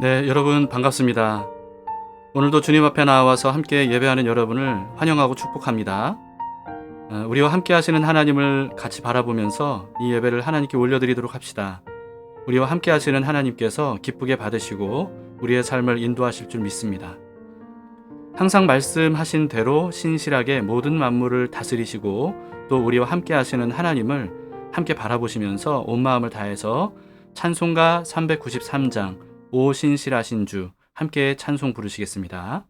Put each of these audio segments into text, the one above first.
네, 여러분 반갑습니다. 오늘도 주님 앞에 나와서 함께 예배하는 여러분을 환영하고 축복합니다. 우리와 함께 하시는 하나님을 같이 바라보면서 이 예배를 하나님께 올려드리도록 합시다. 우리와 함께 하시는 하나님께서 기쁘게 받으시고 우리의 삶을 인도하실 줄 믿습니다. 항상 말씀하신 대로 신실하게 모든 만물을 다스리시고 또 우리와 함께 하시는 하나님을 함께 바라보시면서 온 마음을 다해서 찬송가 393장 오 신실하신 주 함께 찬송 부르시겠습니다.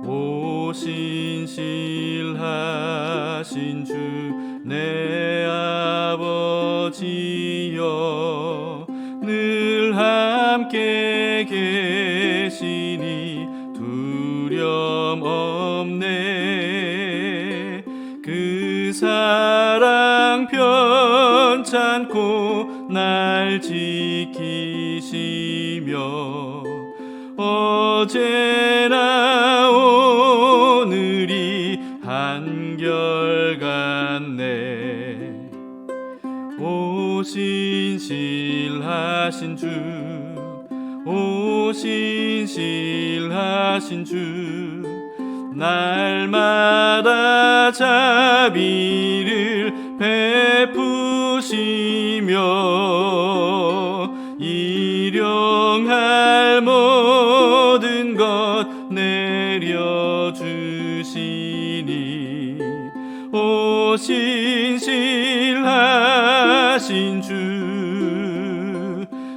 오 신실하신 주 내 아버지여 늘 함께 계시니 두려움 없네. 그 사랑 편찮고 날 지키시며 어제나 오늘이 한결같네. 오 신실하신 주, 오 신실하신 주, 날마다 자비를 베푸시며 일용할 모든 것 내려주시니 오 신실하신 주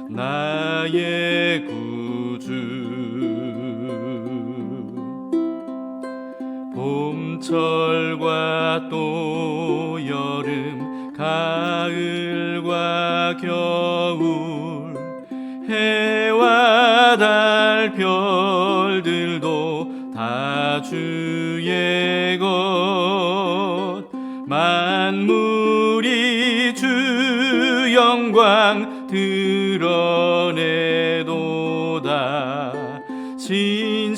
나의 구주. 봄철과 또 여름 가을과 겨울 해와 달 별들도 다 주의 것. 만물이 주 영광 드러내도다. 신실한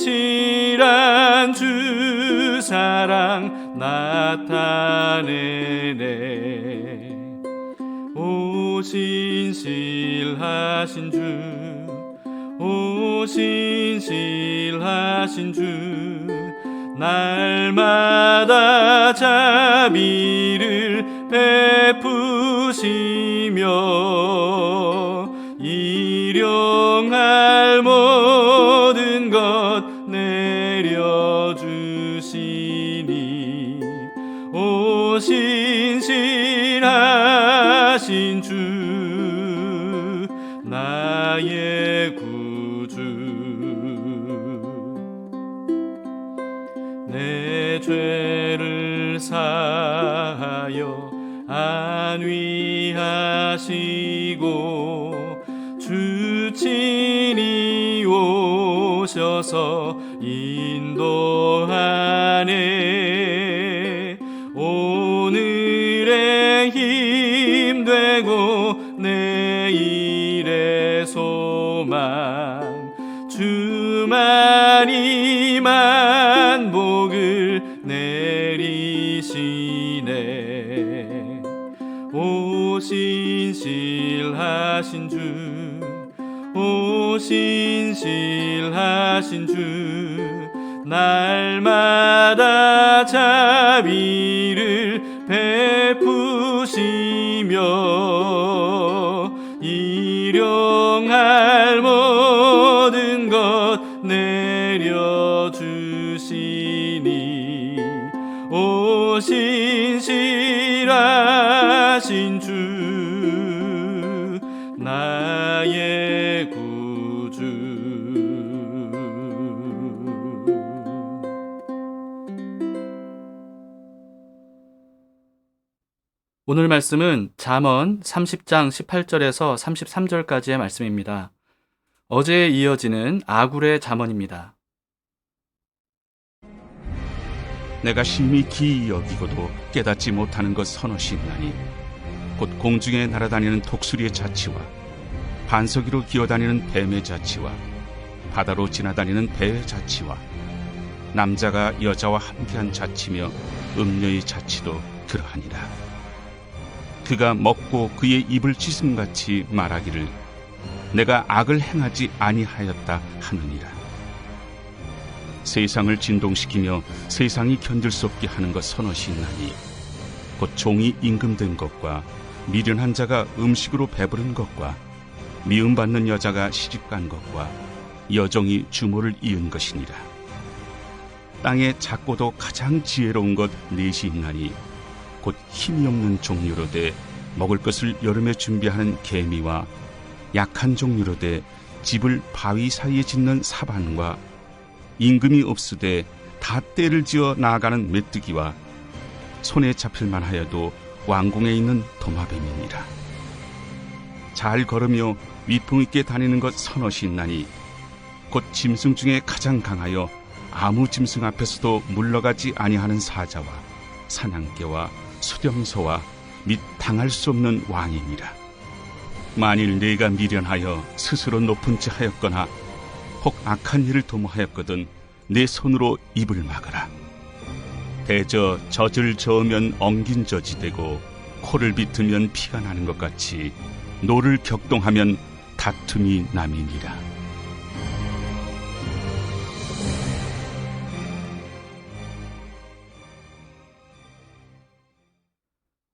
주 사랑 나타내네. 오 신실하신 주, 오 신실하신 주, 날마다 자비를 베푸시며 일용할 모든 것 내려주시니 오 신실하신 주 나의 구주. 내 죄를 사하여 안위하시고 주 친히 오셔서 인도하네. 오늘의 힘 되고 내일의 소망 주만이 만복을 내리시네. 오 신실하신 주, 오 신실하신 주, 날마다 자비를 베푸시며 일용할 모든 것 내려주시니 오 신실하신 주 나의 구주. 오늘 말씀은 잠언 30장 18절에서 33절까지의 말씀입니다. 어제에 이어지는 아굴의 잠언입니다. 내가 심히 기이 여기고도 깨닫지 못하는 것 서너시 있나니 곧 공중에 날아다니는 독수리의 자치와 반석이로 기어다니는 뱀의 자치와 바다로 지나다니는 배의 자치와 남자가 여자와 함께한 자치며 음녀의 자치도 그러하니라. 그가 먹고 그의 입을 찢음같이 말하기를 내가 악을 행하지 아니하였다 하느니라. 세상을 진동시키며 세상이 견딜 수 없게 하는 것 서너시 있나니 곧 종이 임금된 것과 미련한 자가 음식으로 배부른 것과 미움받는 여자가 시집간 것과 여종이 주모를 이은 것이니라. 땅에 작고도 가장 지혜로운 것 넷이 있나니 곧 힘이 없는 종류로 돼 먹을 것을 여름에 준비하는 개미와 약한 종류로 돼 집을 바위 사이에 짓는 사반과 임금이 없으되 다 때를 지어 나아가는 메뚜기와 손에 잡힐 만하여도 왕궁에 있는 도마뱀이니라. 잘 걸으며 위풍 있게 다니는 것 서너시 있나니 곧 짐승 중에 가장 강하여 아무 짐승 앞에서도 물러가지 아니하는 사자와 사냥개와 수렴소와 및 당할 수 없는 왕이니라. 만일 네가 미련하여 스스로 높은 지 하였거나 혹 악한 일을 도모하였거든 내 손으로 입을 막으라. 대저 젖을 저으면 엉긴 젖이 되고 코를 비틀면 피가 나는 것 같이 노를 격동하면 다툼이 남이니라.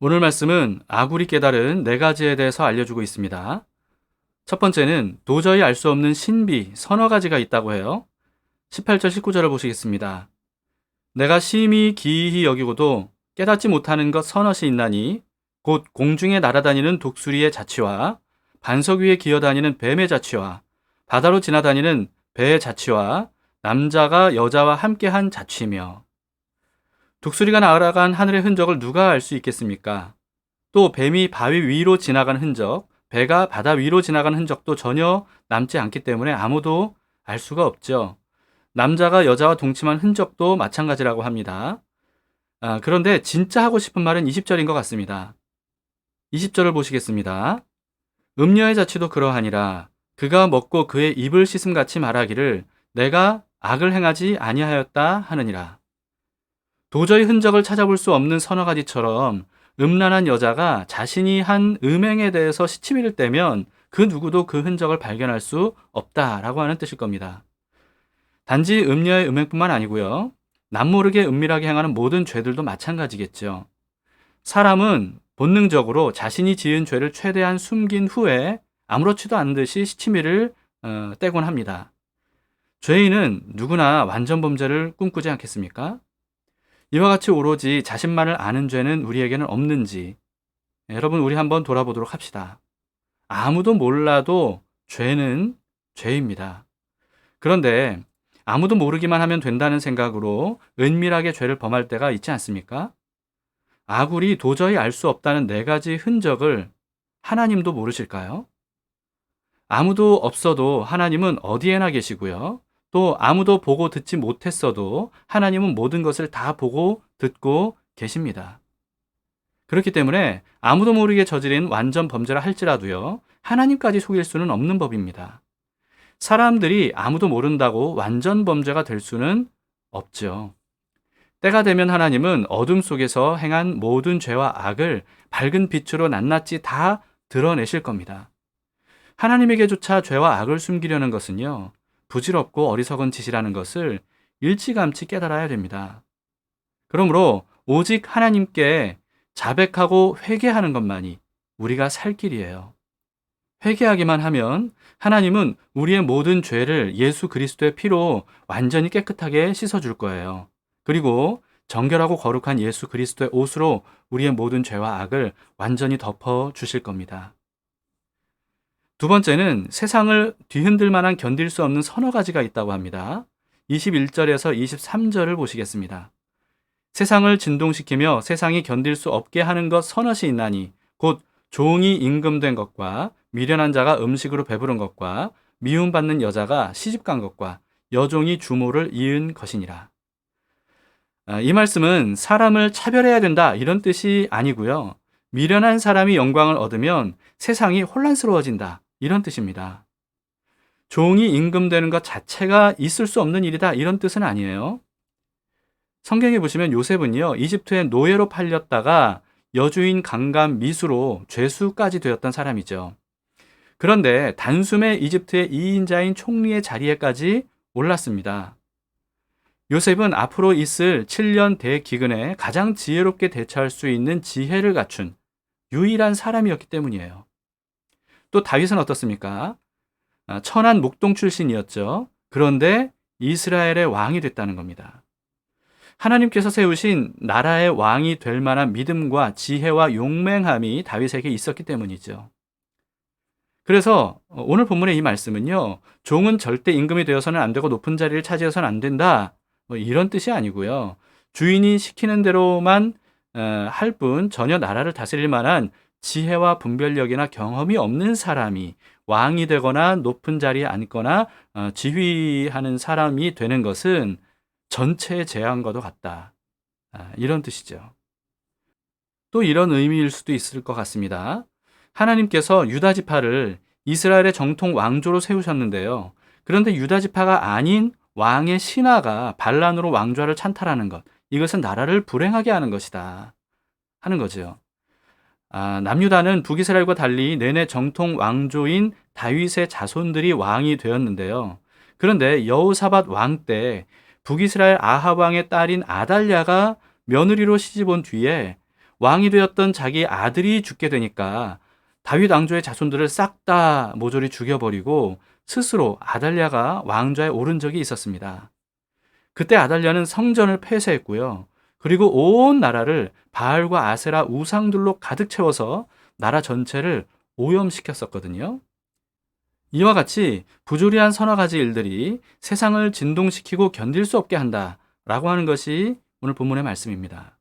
오늘 말씀은 아굴이 깨달은 네 가지에 대해서 알려주고 있습니다. 첫 번째는 도저히 알 수 없는 신비 서너 가지가 있다고 해요. 18절 19절을 보시겠습니다. 내가 심히 기이히 여기고도 깨닫지 못하는 것 서너시 있나니 곧 공중에 날아다니는 독수리의 자취와 반석 위에 기어다니는 뱀의 자취와 바다로 지나다니는 배의 자취와 남자가 여자와 함께한 자취며. 독수리가 날아간 하늘의 흔적을 누가 알 수 있겠습니까? 또 뱀이 바위 위로 지나간 흔적, 배가 바다 위로 지나간 흔적도 전혀 남지 않기 때문에 아무도 알 수가 없죠. 남자가 여자와 동침한 흔적도 마찬가지라고 합니다. 그런데 진짜 하고 싶은 말은 20절인 것 같습니다. 20절을 보시겠습니다. 음녀의 자취도 그러하니라. 그가 먹고 그의 입을 씻음같이 말하기를 내가 악을 행하지 아니하였다 하느니라. 도저히 흔적을 찾아볼 수 없는 서너 가지처럼 음란한 여자가 자신이 한 음행에 대해서 시치미를 떼면 그 누구도 그 흔적을 발견할 수 없다라고 하는 뜻일 겁니다. 단지 음녀의 음행뿐만 아니고요. 남모르게 은밀하게 행하는 모든 죄들도 마찬가지겠죠. 사람은 본능적으로 자신이 지은 죄를 최대한 숨긴 후에 아무렇지도 않은 듯이 시치미를 떼곤 합니다. 죄인은 누구나 완전 범죄를 꿈꾸지 않겠습니까? 이와 같이 오로지 자신만을 아는 죄는 우리에게는 없는지 여러분 우리 한번 돌아보도록 합시다. 아무도 몰라도 죄는 죄입니다. 그런데 아무도 모르기만 하면 된다는 생각으로 은밀하게 죄를 범할 때가 있지 않습니까? 아굴이 도저히 알 수 없다는 네 가지 흔적을 하나님도 모르실까요? 아무도 없어도 하나님은 어디에나 계시고요. 또 아무도 보고 듣지 못했어도 하나님은 모든 것을 다 보고 듣고 계십니다. 그렇기 때문에 아무도 모르게 저지른 완전 범죄라 할지라도요. 하나님까지 속일 수는 없는 법입니다. 사람들이 아무도 모른다고 완전 범죄가 될 수는 없죠. 때가 되면 하나님은 어둠 속에서 행한 모든 죄와 악을 밝은 빛으로 낱낱이 다 드러내실 겁니다. 하나님에게조차 죄와 악을 숨기려는 것은요. 부질없고 어리석은 짓이라는 것을 일찌감치 깨달아야 됩니다. 그러므로 오직 하나님께 자백하고 회개하는 것만이 우리가 살 길이에요. 회개하기만 하면 하나님은 우리의 모든 죄를 예수 그리스도의 피로 완전히 깨끗하게 씻어줄 거예요. 그리고 정결하고 거룩한 예수 그리스도의 옷으로 우리의 모든 죄와 악을 완전히 덮어 주실 겁니다. 두 번째는 세상을 뒤흔들 만한 견딜 수 없는 서너 가지가 있다고 합니다. 21절에서 23절을 보시겠습니다. 세상을 진동시키며 세상이 견딜 수 없게 하는 것 서너시 있나니 곧 종이 임금된 것과 미련한 자가 음식으로 배부른 것과 미움받는 여자가 시집간 것과 여종이 주모를 이은 것이니라. 이 말씀은 사람을 차별해야 된다 이런 뜻이 아니고요. 미련한 사람이 영광을 얻으면 세상이 혼란스러워진다 이런 뜻입니다. 종이 임금되는 것 자체가 있을 수 없는 일이다 이런 뜻은 아니에요. 성경에 보시면 요셉은요, 이집트의 노예로 팔렸다가 여주인 강간 미수로 죄수까지 되었던 사람이죠. 그런데 단숨에 이집트의 2인자인 총리의 자리에까지 올랐습니다. 요셉은 앞으로 있을 7년 대기근에 가장 지혜롭게 대처할 수 있는 지혜를 갖춘 유일한 사람이었기 때문이에요. 또 다윗은 어떻습니까? 천한 목동 출신이었죠. 그런데 이스라엘의 왕이 됐다는 겁니다. 하나님께서 세우신 나라의 왕이 될 만한 믿음과 지혜와 용맹함이 다윗에게 있었기 때문이죠. 그래서 오늘 본문의 이 말씀은요, 종은 절대 임금이 되어서는 안 되고 높은 자리를 차지해서는 안 된다, 이런 뜻이 아니고요. 주인이 시키는 대로만 할 뿐 전혀 나라를 다스릴 만한 지혜와 분별력이나 경험이 없는 사람이 왕이 되거나 높은 자리에 앉거나 지휘하는 사람이 되는 것은 전체의 재앙과도 같다. 이런 뜻이죠. 또 이런 의미일 수도 있을 것 같습니다. 하나님께서 유다 지파를 이스라엘의 정통 왕조로 세우셨는데요. 그런데 유다 지파가 아닌 왕의 신하가 반란으로 왕좌를 찬탈하는 것, 이것은 나라를 불행하게 하는 것이다 하는 거죠. 남유다는 북이스라엘과 달리 내내 정통 왕조인 다윗의 자손들이 왕이 되었는데요. 그런데 여호사밧 왕 때 북이스라엘 아합 왕의 딸인 아달랴가 며느리로 시집 온 뒤에 왕이 되었던 자기 아들이 죽게 되니까 다윗 왕조의 자손들을 싹 다 모조리 죽여버리고 스스로 아달랴가 왕좌에 오른 적이 있었습니다. 그때 아달랴는 성전을 폐쇄했고요. 그리고 온 나라를 바알과 아세라 우상들로 가득 채워서 나라 전체를 오염시켰었거든요. 이와 같이 부조리한 서너 가지 일들이 세상을 진동시키고 견딜 수 없게 한다라고 하는 것이 오늘 본문의 말씀입니다.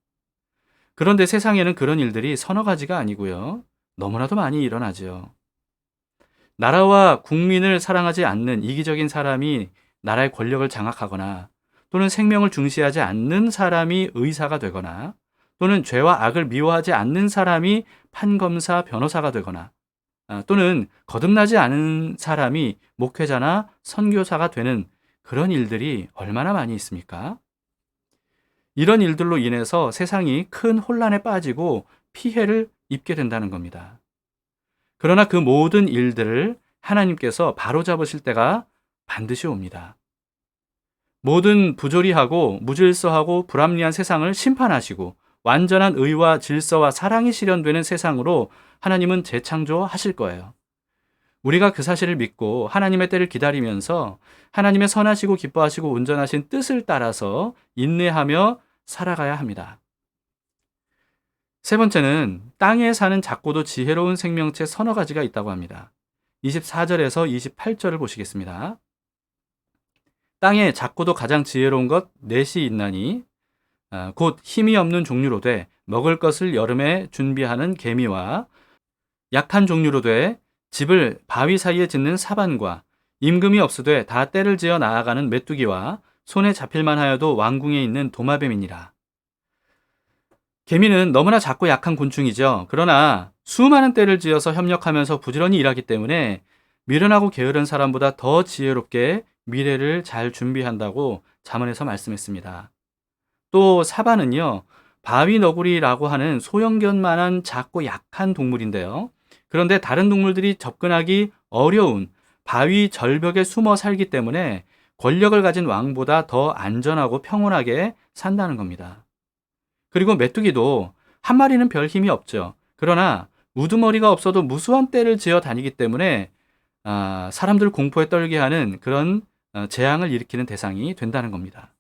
그런데 세상에는 그런 일들이 서너 가지가 아니고요. 너무나도 많이 일어나죠. 나라와 국민을 사랑하지 않는 이기적인 사람이 나라의 권력을 장악하거나 또는 생명을 중시하지 않는 사람이 의사가 되거나 또는 죄와 악을 미워하지 않는 사람이 판검사, 변호사가 되거나 또는 거듭나지 않은 사람이 목회자나 선교사가 되는 그런 일들이 얼마나 많이 있습니까? 이런 일들로 인해서 세상이 큰 혼란에 빠지고 피해를 입게 된다는 겁니다. 그러나 그 모든 일들을 하나님께서 바로잡으실 때가 반드시 옵니다. 모든 부조리하고 무질서하고 불합리한 세상을 심판하시고 완전한 의와 질서와 사랑이 실현되는 세상으로 하나님은 재창조하실 거예요. 우리가 그 사실을 믿고 하나님의 때를 기다리면서 하나님의 선하시고 기뻐하시고 온전하신 뜻을 따라서 인내하며 살아가야 합니다. 세 번째는 땅에 사는 작고도 지혜로운 생명체 서너 가지가 있다고 합니다. 24절에서 28절을 보시겠습니다. 땅에 작고도 가장 지혜로운 것 넷이 있나니 곧 힘이 없는 종류로 돼 먹을 것을 여름에 준비하는 개미와 약한 종류로 돼 집을 바위 사이에 짓는 사반과 임금이 없으되 다 때를 지어 나아가는 메뚜기와 손에 잡힐만 하여도 왕궁에 있는 도마뱀이니라. 개미는 너무나 작고 약한 곤충이죠. 그러나 수많은 때를 지어서 협력하면서 부지런히 일하기 때문에 미련하고 게으른 사람보다 더 지혜롭게 미래를 잘 준비한다고 잠언에서 말씀했습니다. 또 사바는요, 바위 너구리라고 하는 소형견만한 작고 약한 동물인데요. 그런데 다른 동물들이 접근하기 어려운 바위 절벽에 숨어 살기 때문에 권력을 가진 왕보다 더 안전하고 평온하게 산다는 겁니다. 그리고 메뚜기도 한 마리는 별 힘이 없죠. 그러나 우두머리가 없어도 무수한 떼를 지어 다니기 때문에 사람들 공포에 떨게 하는 그런 재앙을 일으키는 대상이 된다는 겁니다.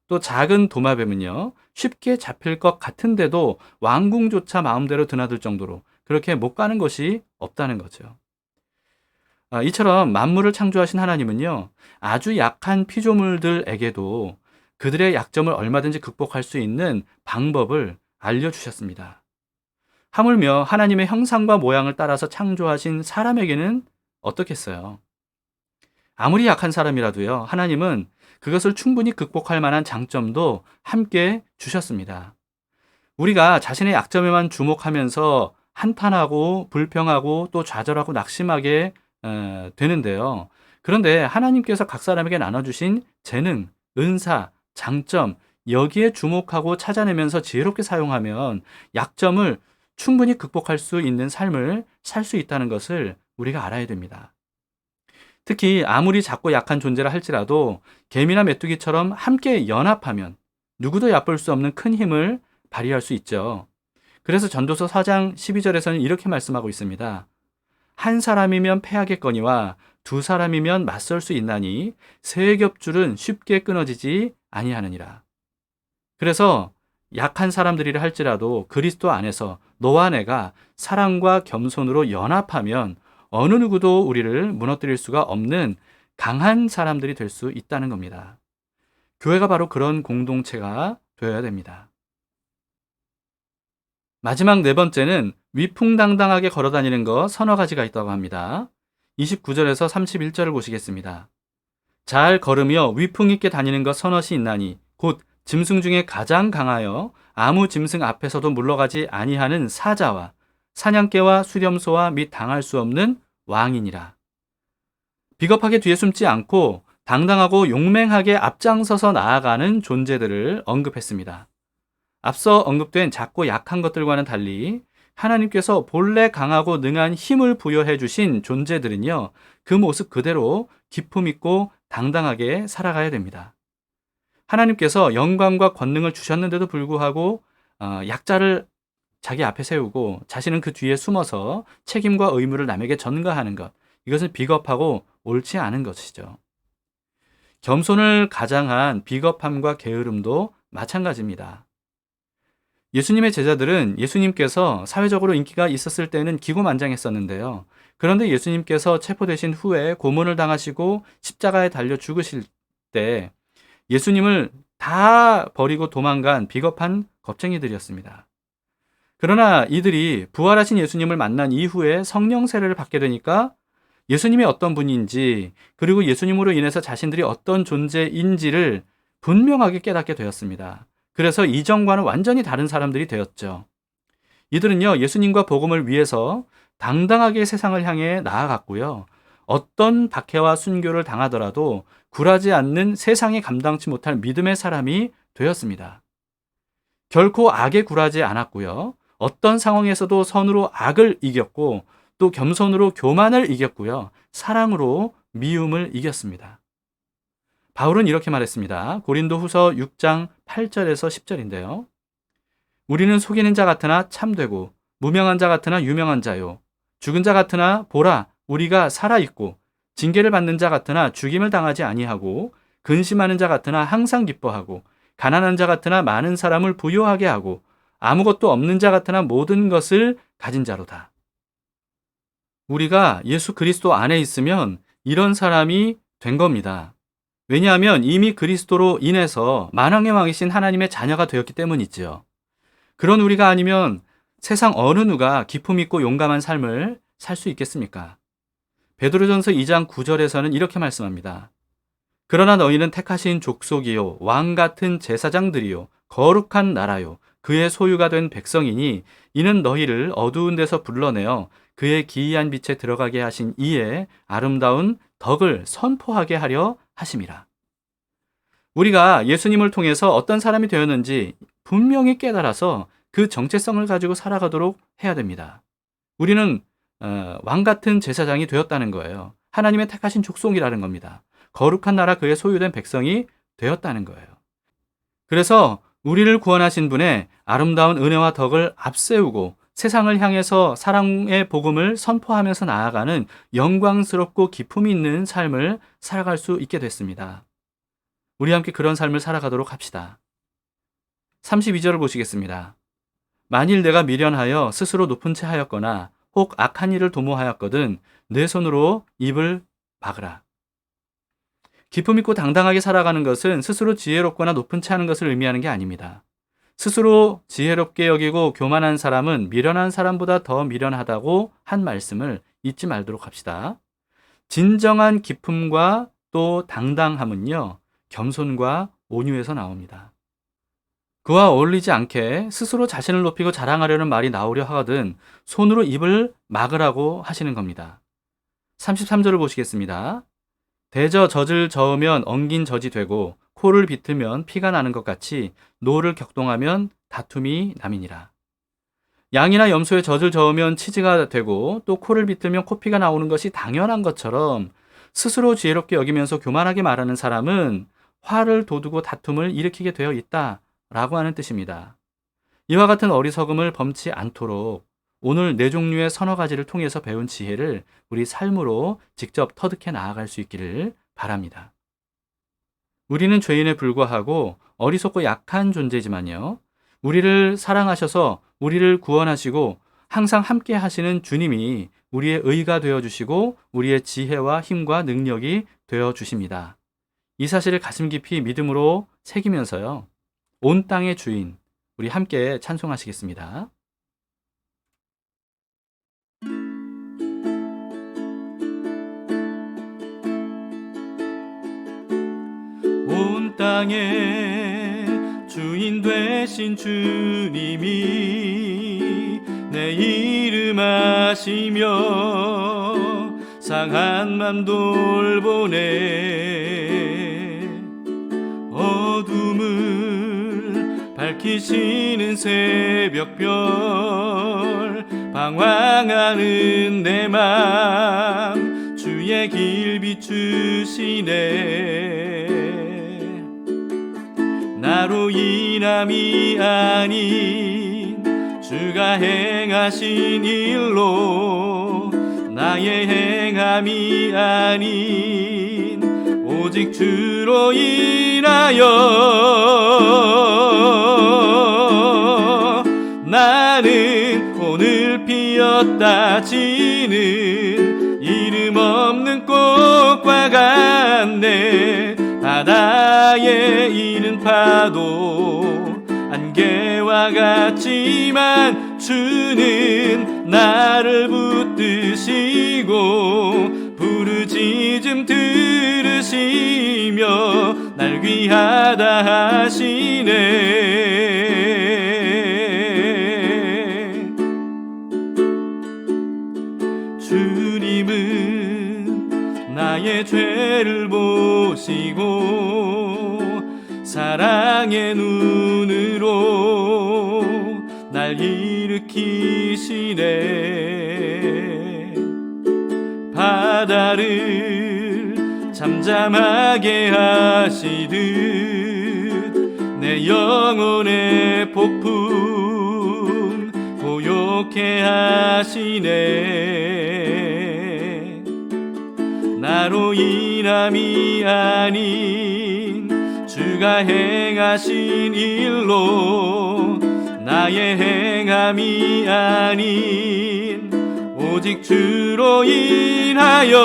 또 작은 도마뱀은요, 쉽게 잡힐 것 같은데도 왕궁조차 마음대로 드나들 정도로 그렇게 못 가는 것이 없다는 거죠. 이처럼 만물을 창조하신 하나님은요, 아주 약한 피조물들에게도 그들의 약점을 얼마든지 극복할 수 있는 방법을 알려주셨습니다. 하물며 하나님의 형상과 모양을 따라서 창조하신 사람에게는 어떻겠어요? 아무리 약한 사람이라도요, 하나님은 그것을 충분히 극복할 만한 장점도 함께 주셨습니다. 우리가 자신의 약점에만 주목하면서 한탄하고 불평하고 또 좌절하고 낙심하게 되는데요. 그런데 하나님께서 각 사람에게 나눠주신 재능, 은사, 장점, 여기에 주목하고 찾아내면서 지혜롭게 사용하면 약점을 충분히 극복할 수 있는 삶을 살 수 있다는 것을 우리가 알아야 됩니다. 특히 아무리 작고 약한 존재라 할지라도 개미나 메뚜기처럼 함께 연합하면 누구도 얕볼 수 없는 큰 힘을 발휘할 수 있죠. 그래서 전도서 4장 12절에서는 이렇게 말씀하고 있습니다. 한 사람이면 패하겠거니와 두 사람이면 맞설 수 있나니 세 겹줄은 쉽게 끊어지지 아니하느니라. 그래서 약한 사람들이라 할지라도 그리스도 안에서 너와 내가 사랑과 겸손으로 연합하면 어느 누구도 우리를 무너뜨릴 수가 없는 강한 사람들이 될 수 있다는 겁니다. 교회가 바로 그런 공동체가 되어야 됩니다. 마지막 네 번째는 위풍당당하게 걸어다니는 것 서너 가지가 있다고 합니다. 29절에서 31절을 보시겠습니다. 잘 걸으며 위풍 있게 다니는 것 서너시 있나니 곧 짐승 중에 가장 강하여 아무 짐승 앞에서도 물러가지 아니하는 사자와 사냥개와 수렴소와 및 당할 수 없는 왕이니라. 비겁하게 뒤에 숨지 않고 당당하고 용맹하게 앞장서서 나아가는 존재들을 언급했습니다. 앞서 언급된 작고 약한 것들과는 달리 하나님께서 본래 강하고 능한 힘을 부여해 주신 존재들은요, 그 모습 그대로 기품 있고 당당하게 살아가야 됩니다. 하나님께서 영광과 권능을 주셨는데도 불구하고 약자를 자기 앞에 세우고 자신은 그 뒤에 숨어서 책임과 의무를 남에게 전가하는 것, 이것은 비겁하고 옳지 않은 것이죠. 겸손을 가장한 비겁함과 게으름도 마찬가지입니다. 예수님의 제자들은 예수님께서 사회적으로 인기가 있었을 때는 기고만장했었는데요. 그런데 예수님께서 체포되신 후에 고문을 당하시고 십자가에 달려 죽으실 때 예수님을 다 버리고 도망간 비겁한 겁쟁이들이었습니다. 그러나 이들이 부활하신 예수님을 만난 이후에 성령 세례를 받게 되니까 예수님이 어떤 분인지, 그리고 예수님으로 인해서 자신들이 어떤 존재인지를 분명하게 깨닫게 되었습니다. 그래서 이전과는 완전히 다른 사람들이 되었죠. 이들은요, 예수님과 복음을 위해서 당당하게 세상을 향해 나아갔고요. 어떤 박해와 순교를 당하더라도 굴하지 않는 세상이 감당치 못할 믿음의 사람이 되었습니다. 결코 악에 굴하지 않았고요. 어떤 상황에서도 선으로 악을 이겼고 또 겸손으로 교만을 이겼고요. 사랑으로 미움을 이겼습니다. 바울은 이렇게 말했습니다. 고린도 후서 6장 8절에서 10절인데요. 우리는 속이는 자 같으나 참되고 무명한 자 같으나 유명한 자요. 죽은 자 같으나 보라 우리가 살아있고 징계를 받는 자 같으나 죽임을 당하지 아니하고 근심하는 자 같으나 항상 기뻐하고 가난한 자 같으나 많은 사람을 부요하게 하고 아무것도 없는 자 같으나 모든 것을 가진 자로다. 우리가 예수 그리스도 안에 있으면 이런 사람이 된 겁니다. 왜냐하면 이미 그리스도로 인해서 만왕의 왕이신 하나님의 자녀가 되었기 때문이지요. 그런 우리가 아니면 세상 어느 누가 기품 있고 용감한 삶을 살 수 있겠습니까? 베드로전서 2장 9절에서는 이렇게 말씀합니다. 그러나 너희는 택하신 족속이요 왕 같은 제사장들이요 거룩한 나라요 그의 소유가 된 백성이니 이는 너희를 어두운 데서 불러내어 그의 기이한 빛에 들어가게 하신 이의 아름다운 덕을 선포하게 하려 하심이라. 우리가 예수님을 통해서 어떤 사람이 되었는지 분명히 깨달아서 그 정체성을 가지고 살아가도록 해야 됩니다. 우리는 왕 같은 제사장이 되었다는 거예요. 하나님의 택하신 족속이라는 겁니다. 거룩한 나라 그의 소유된 백성이 되었다는 거예요. 그래서 우리를 구원하신 분의 아름다운 은혜와 덕을 앞세우고 세상을 향해서 사랑의 복음을 선포하면서 나아가는 영광스럽고 기품이 있는 삶을 살아갈 수 있게 됐습니다. 우리 함께 그런 삶을 살아가도록 합시다. 32절을 보시겠습니다. 만일 내가 미련하여 스스로 높은 채 하였거나 혹 악한 일을 도모하였거든 내 손으로 입을 막으라. 기품 있고 당당하게 살아가는 것은 스스로 지혜롭거나 높은 채 하는 것을 의미하는 게 아닙니다. 스스로 지혜롭게 여기고 교만한 사람은 미련한 사람보다 더 미련하다고 한 말씀을 잊지 말도록 합시다. 진정한 기품과 또 당당함은요, 겸손과 온유에서 나옵니다. 그와 어울리지 않게 스스로 자신을 높이고 자랑하려는 말이 나오려 하거든 손으로 입을 막으라고 하시는 겁니다. 33절을 보시겠습니다. 대저 젖을 저으면 엉긴 젖이 되고 코를 비트면 피가 나는 것 같이 노를 격동하면 다툼이 남이니라. 양이나 염소에 젖을 저으면 치즈가 되고 또 코를 비틀면 코피가 나오는 것이 당연한 것처럼 스스로 지혜롭게 여기면서 교만하게 말하는 사람은 화를 돋우고 다툼을 일으키게 되어 있다라고 하는 뜻입니다. 이와 같은 어리석음을 범치 않도록 오늘 네 종류의 서너 가지를 통해서 배운 지혜를 우리 삶으로 직접 터득해 나아갈 수 있기를 바랍니다. 우리는 죄인에 불과하고 어리석고 약한 존재지만요. 우리를 사랑하셔서 우리를 구원하시고 항상 함께 하시는 주님이 우리의 의가 되어주시고 우리의 지혜와 힘과 능력이 되어주십니다. 이 사실을 가슴 깊이 믿음으로 새기면서요. 온 땅의 주인, 우리 함께 찬송하시겠습니다. 온 땅의 주인 되신 주님이 내 이름 아시며 상한 맘 돌보네. 어둠을 밝히시는 새벽별 방황하는 내 맘 주의 길 비추시네. 나로 인함이 아닌 주가 행하신 일로 나의 행함이 아닌 오직 주로 인하여 나는 오늘 피었다 지는 이름 없는 꽃과 같네. 바다에 이는 파도 안개와 같지만 주는 나를 붙드시고 부르짖음 들으시며 날 귀하다 하시네. 주님은 나의 죄를 보시고 사랑의 눈으로 날 일으키시네. 바다를 잠잠하게 하시듯 내 영혼의 폭풍 고요케 하시네. 나로 인함이 아닌 주가 행하신 일로 나의 행함이 아닌 오직 주로 인하여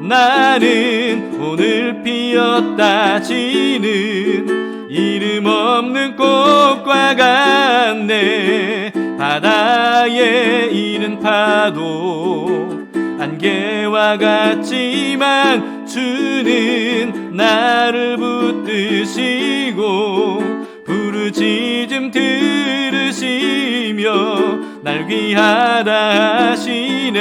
나는 오늘 피었다 지는 이름 없는 꽃과 같네. 바다에 이는 파도 안개와 같지만 주는 나를 붙드시고 부르짖음 들으시며 날 귀하다 하시네.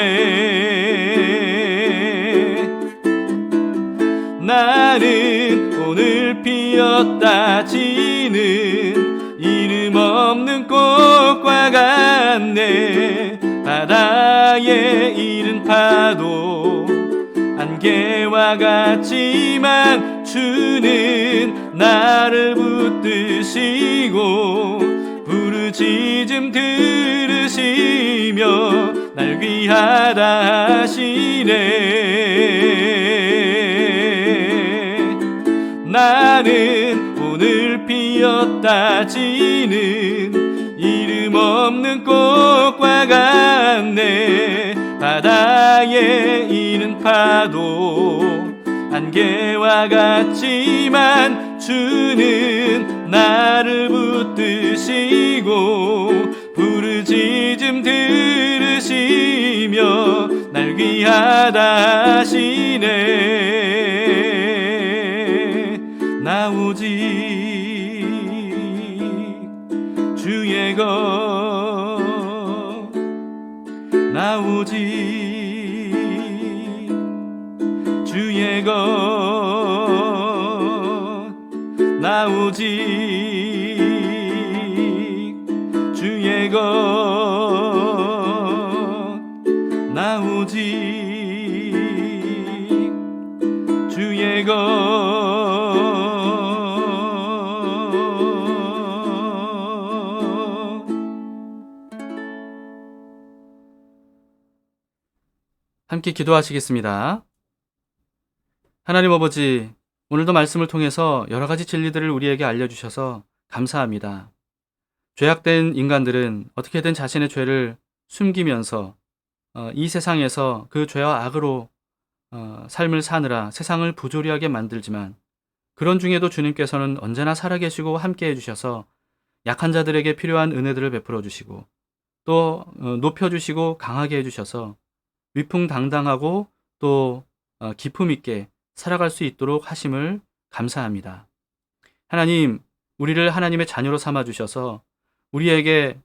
나는 오늘 피었다 지는 이름 없는 꽃과 같네. 바다에 이는 파도 안개와 같지만 주는 나를 붙드시고 부르짖음 들으시며 날 귀하다 하시네. 나는 오늘 피었다 지는 이름 없는 꽃과 같네. 바다에 이는 파도 안개와 같지만 주는 나를 붙드시고 부르짖음 들으시며 날 귀하다 하시네. 나 오직 주의 것 나 오직 나 오직 주의 것, 나 오직 주의 것. 함께 기도하시겠습니다. 하나님 아버지, 오늘도 말씀을 통해서 여러 가지 진리들을 우리에게 알려주셔서 감사합니다. 죄악된 인간들은 어떻게든 자신의 죄를 숨기면서 이 세상에서 그 죄와 악으로 삶을 사느라 세상을 부조리하게 만들지만, 그런 중에도 주님께서는 언제나 살아계시고 함께 해주셔서 약한 자들에게 필요한 은혜들을 베풀어 주시고, 또 높여주시고 강하게 해주셔서 위풍당당하고 또 기품 있게 살아갈 수 있도록 하심을 감사합니다. 하나님, 우리를 하나님의 자녀로 삼아주셔서 우리에게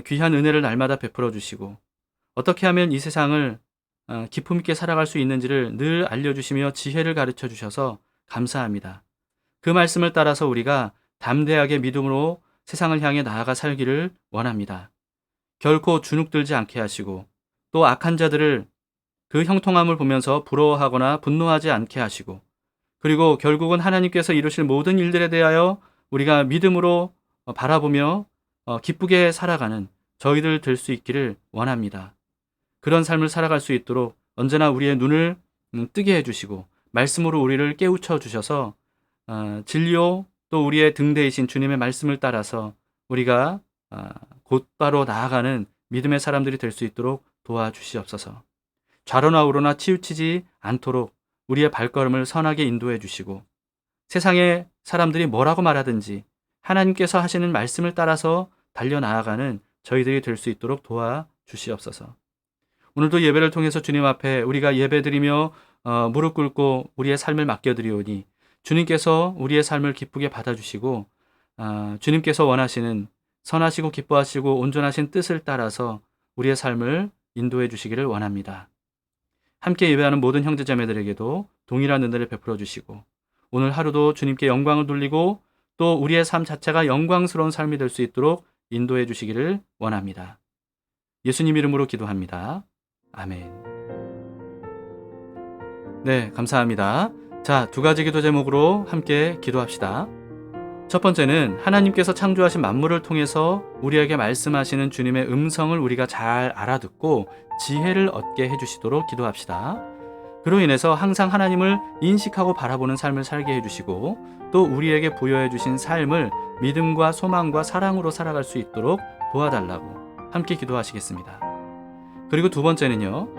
귀한 은혜를 날마다 베풀어 주시고, 어떻게 하면 이 세상을 기품 있게 살아갈 수 있는지를 늘 알려주시며 지혜를 가르쳐 주셔서 감사합니다. 그 말씀을 따라서 우리가 담대하게 믿음으로 세상을 향해 나아가 살기를 원합니다. 결코 주눅들지 않게 하시고, 또 악한 자들을 그 형통함을 보면서 부러워하거나 분노하지 않게 하시고, 그리고 결국은 하나님께서 이루실 모든 일들에 대하여 우리가 믿음으로 바라보며 기쁘게 살아가는 저희들 될 수 있기를 원합니다. 그런 삶을 살아갈 수 있도록 언제나 우리의 눈을 뜨게 해주시고 말씀으로 우리를 깨우쳐 주셔서 진리요 또 우리의 등대이신 주님의 말씀을 따라서 우리가 곧바로 나아가는 믿음의 사람들이 될 수 있도록 도와주시옵소서. 좌로나 우로나 치우치지 않도록 우리의 발걸음을 선하게 인도해 주시고, 세상의 사람들이 뭐라고 말하든지 하나님께서 하시는 말씀을 따라서 달려나아가는 저희들이 될 수 있도록 도와주시옵소서. 오늘도 예배를 통해서 주님 앞에 우리가 예배드리며 무릎 꿇고 우리의 삶을 맡겨드리오니, 주님께서 우리의 삶을 기쁘게 받아주시고 주님께서 원하시는 선하시고 기뻐하시고 온전하신 뜻을 따라서 우리의 삶을 인도해 주시기를 원합니다. 함께 예배하는 모든 형제자매들에게도 동일한 은혜를 베풀어 주시고, 오늘 하루도 주님께 영광을 돌리고 또 우리의 삶 자체가 영광스러운 삶이 될 수 있도록 인도해 주시기를 원합니다. 예수님 이름으로 기도합니다. 아멘. 네, 감사합니다. 자, 두 가지 기도 제목으로 함께 기도합시다. 첫 번째는 하나님께서 창조하신 만물을 통해서 우리에게 말씀하시는 주님의 음성을 우리가 잘 알아듣고 지혜를 얻게 해주시도록 기도합시다. 그로 인해서 항상 하나님을 인식하고 바라보는 삶을 살게 해주시고, 또 우리에게 부여해 주신 삶을 믿음과 소망과 사랑으로 살아갈 수 있도록 도와달라고 함께 기도하시겠습니다. 그리고 두 번째는요,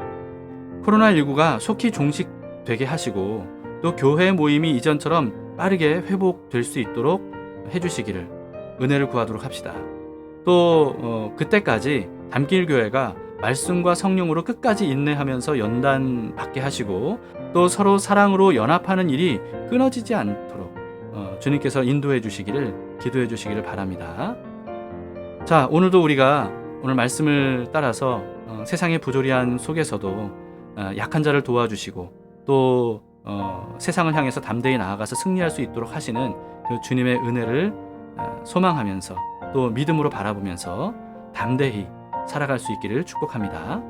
코로나19가 속히 종식되게 하시고 또 교회 모임이 이전처럼 빠르게 회복될 수 있도록 해주시기를 은혜를 구하도록 합시다. 또 그때까지 담길교회가 말씀과 성령으로 끝까지 인내하면서 연단받게 하시고, 또 서로 사랑으로 연합하는 일이 끊어지지 않도록 주님께서 인도해 주시기를 기도해 주시기를 바랍니다. 자, 오늘도 우리가 오늘 말씀을 따라서 세상의 부조리한 속에서도 약한 자를 도와주시고 또 세상을 향해서 담대히 나아가서 승리할 수 있도록 하시는 그 주님의 은혜를 소망하면서 또 믿음으로 바라보면서 담대히 살아갈 수 있기를 축복합니다.